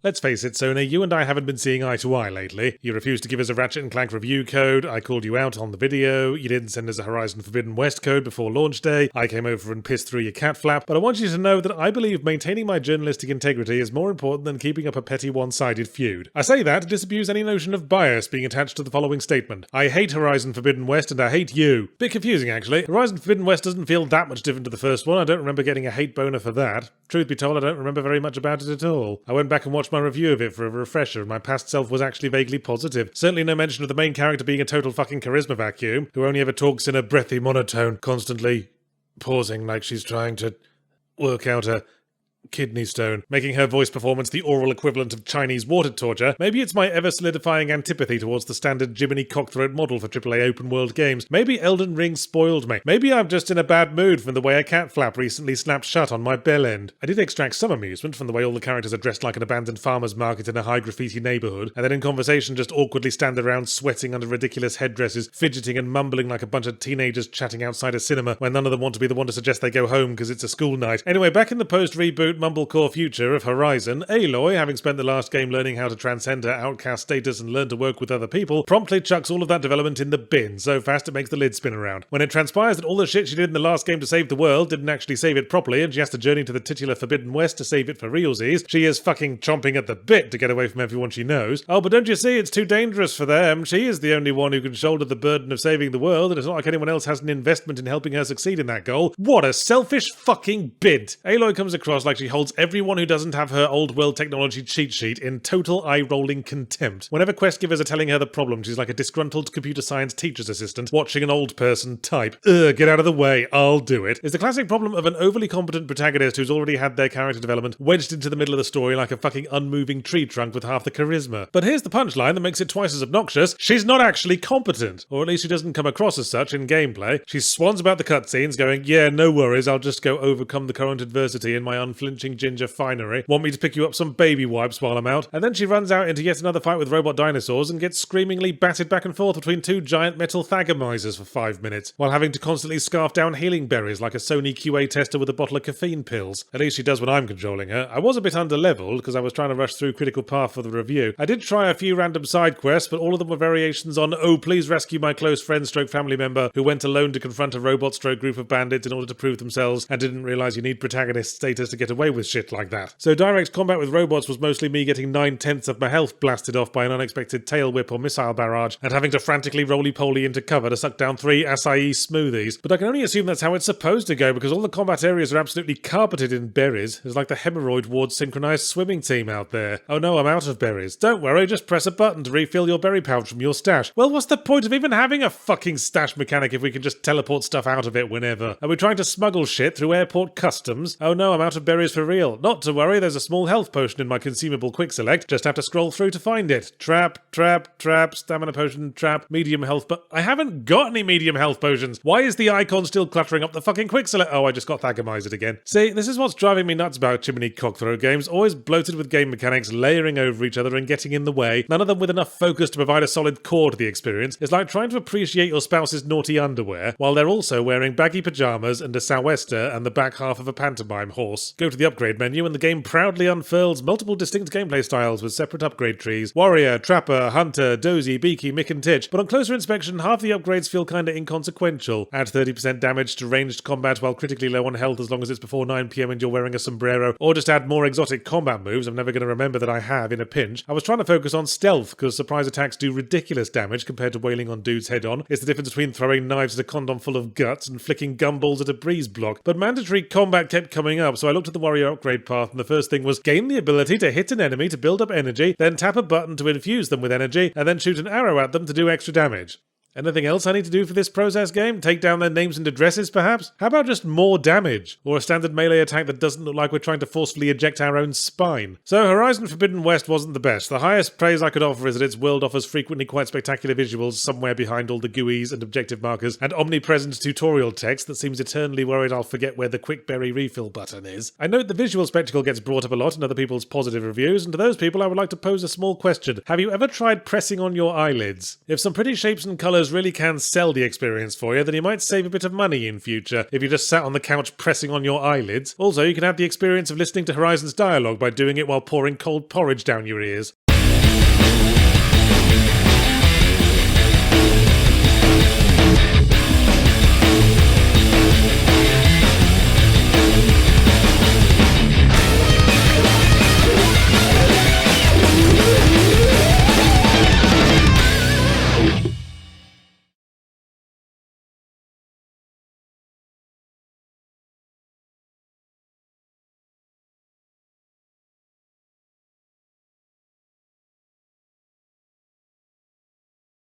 Let's face it, Sony, you and I haven't been seeing eye to eye lately. You refused to give us a Ratchet & Clank review code, I called you out on the video, you didn't send us a Horizon Forbidden West code before launch day, I came over and pissed through your cat flap, but I want you to know that I believe maintaining my journalistic integrity is more important than keeping up a petty one-sided feud. I say that to disabuse any notion of bias being attached to the following statement. I hate Horizon Forbidden West and I hate you. Bit confusing, actually. Horizon Forbidden West doesn't feel that much different to the first one. I don't remember getting a hate boner for that. Truth be told, I don't remember very much about it at all. I went back and watched my review of it for a refresher, and my past self was actually vaguely positive. Certainly no mention of the main character being a total fucking charisma vacuum, who only ever talks in a breathy monotone, constantly pausing like she's trying to work out a kidney stone, making her voice performance the oral equivalent of Chinese water torture. Maybe it's my ever-solidifying antipathy towards the standard Jiminy Cockthroat model for AAA open-world games. Maybe Elden Ring spoiled me. Maybe I'm just in a bad mood from the way a cat flap recently snapped shut on my bell end. I did extract some amusement from the way all the characters are dressed like an abandoned farmer's market in a high-graffiti neighbourhood, and then in conversation just awkwardly stand around sweating under ridiculous headdresses, fidgeting and mumbling like a bunch of teenagers chatting outside a cinema when none of them want to be the one to suggest they go home because it's a school night. Anyway, back in the post-reboot mumblecore future of Horizon, Aloy, having spent the last game learning how to transcend her outcast status and learn to work with other people, promptly chucks all of that development in the bin so fast it makes the lid spin around. When it transpires that all the shit she did in the last game to save the world didn't actually save it properly and she has to journey to the titular Forbidden West to save it for realsies, she is fucking chomping at the bit to get away from everyone she knows. Oh, but don't you see, it's too dangerous for them. She is the only one who can shoulder the burden of saving the world, and it's not like anyone else has an investment in helping her succeed in that goal. What a selfish fucking bid! Aloy comes across like she holds everyone who doesn't have her old world technology cheat sheet in total eye-rolling contempt. Whenever quest givers are telling her the problem, she's like a disgruntled computer science teacher's assistant watching an old person type. Ugh, get out of the way, I'll do it. It's the classic problem of an overly competent protagonist who's already had their character development wedged into the middle of the story like a fucking unmoving tree trunk with half the charisma. But here's the punchline that makes it twice as obnoxious. She's not actually competent. Or at least she doesn't come across as such in gameplay. She swans about the cutscenes going, yeah, no worries, I'll just go overcome the current adversity in my unflinching ginger finery. Want me to pick you up some baby wipes while I'm out? And then she runs out into yet another fight with robot dinosaurs and gets screamingly batted back and forth between two giant metal thagomisers for 5 minutes, while having to constantly scarf down healing berries like a Sony QA tester with a bottle of caffeine pills. At least she does when I'm controlling her. I was a bit under-leveled because I was trying to rush through Critical Path for the review. I did try a few random side quests, but all of them were variations on, oh, please rescue my close friend stroke family member who went alone to confront a robot stroke group of bandits in order to prove themselves and didn't realise you need protagonist status to get away with shit like that. So direct combat with robots was mostly me getting 9/10 of my health blasted off by an unexpected tail whip or missile barrage and having to frantically roly-poly into cover to suck down 3 acai smoothies. But I can only assume that's how it's supposed to go because all the combat areas are absolutely carpeted in berries. It's like the hemorrhoid ward synchronized swimming team out there. Oh no, I'm out of berries. Don't worry, just press a button to refill your berry pouch from your stash. Well, what's the point of even having a fucking stash mechanic if we can just teleport stuff out of it whenever? Are we trying to smuggle shit through airport customs? Oh no, I'm out of berries for real. Not to worry, there's a small health potion in my consumable quick select, just have to scroll through to find it. Trap, stamina potion, trap, medium health, but I haven't got any medium health potions. Why is the icon still cluttering up the fucking quick select? Oh, I just got Thagomised again. See, this is what's driving me nuts about Jiminy Cockthroat games, always bloated with game mechanics layering over each other and getting in the way, none of them with enough focus to provide a solid core to the experience. It's like trying to appreciate your spouse's naughty underwear while they're also wearing baggy pajamas and a sou'wester and the back half of a pantomime horse. Go to the upgrade menu and the game proudly unfurls multiple distinct gameplay styles with separate upgrade trees. Warrior, Trapper, Hunter, Dozy, Beaky, Mick and Titch. But on closer inspection, half the upgrades feel kinda inconsequential. Add 30% damage to ranged combat while critically low on health as long as it's before 9 PM and you're wearing a sombrero. Or just add more exotic combat moves I'm never going to remember that I have in a pinch. I was trying to focus on stealth because surprise attacks do ridiculous damage compared to wailing on dudes head on. It's the difference between throwing knives at a condom full of guts and flicking gumballs at a breeze block. But mandatory combat kept coming up, so I looked at the warrior upgrade path and the first thing was gain the ability to hit an enemy to build up energy, then tap a button to infuse them with energy, and then shoot an arrow at them to do extra damage. Anything else I need to do for this process game? Take down their names and addresses, perhaps? How about just more damage? Or a standard melee attack that doesn't look like we're trying to forcefully eject our own spine? So Horizon Forbidden West wasn't the best. The highest praise I could offer is that its world offers frequently quite spectacular visuals somewhere behind all the GUIs and objective markers, and omnipresent tutorial text that seems eternally worried I'll forget where the quick berry refill button is. I note the visual spectacle gets brought up a lot in other people's positive reviews, and to those people I would like to pose a small question. Have you ever tried pressing on your eyelids? If some pretty shapes and colours those really can sell the experience for you, then you might save a bit of money in future if you just sat on the couch pressing on your eyelids. Also, you can have the experience of listening to Horizon's dialogue by doing it while pouring cold porridge down your ears.